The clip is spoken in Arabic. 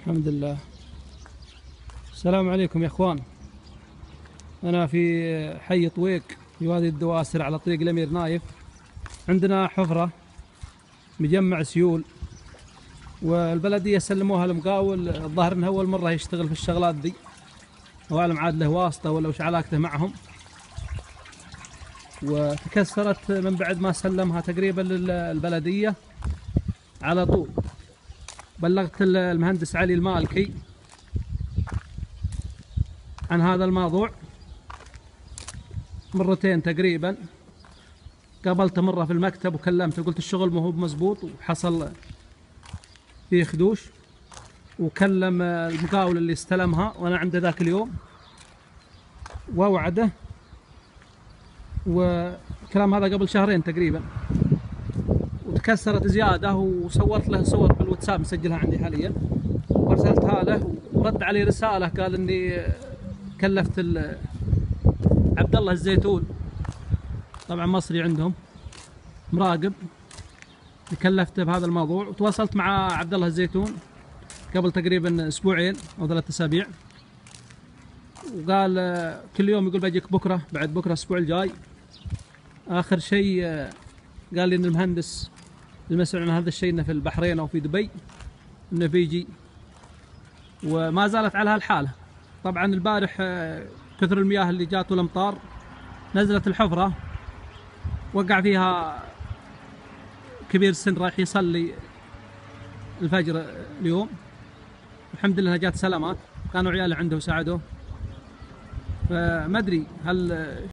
الحمد لله. السلام عليكم يا اخوان. انا في حي طويق في وادي الدواسر على طريق الامير نايف. عندنا حفرة مجمع سيول، والبلدية سلموها المقاول. الظاهر انه اول مرة يشتغل في الشغلات ذي، واعلم عاد له واسطة ولا وش علاقته معهم. وتكسرت من بعد ما سلمها تقريبا للبلدية. على طول بلغت المهندس علي المالكي عن هذا الموضوع مرتين تقريبا. قابلته مرة في المكتب وكلمته، قلت الشغل ما هو مزبوط وحصل فيه خدوش. وكلم المقاول اللي استلمها وانا عنده ذاك اليوم ووعده، وكلام هذا قبل شهرين تقريبا. وتكسرت زيادة، وصورت له صور بالواتساب مسجلها عندي حاليا وارسلتها له، ورد علي رسالة قال اني كلفت عبد الله الزيتون، طبعا مصري عندهم مراقب، كلفته بهذا الموضوع. وتواصلت مع عبد الله الزيتون قبل تقريبا اسبوعين او 3 اسابيع، وقال كل يوم يقول بجيك بكره، بعد بكره، الاسبوع الجاي. اخر شيء قال لي ان المهندس المسؤول عن هذا الشيء انه في البحرين او في دبي، انه بيجي. وما زالت على هالحاله. طبعا البارح كثر المياه اللي جات والامطار نزلت الحفره، وقع فيها كبير السن رايح يصلي الفجر اليوم. الحمد لله جات سلامات، كانوا عياله عنده وساعدوه. فما ادري هل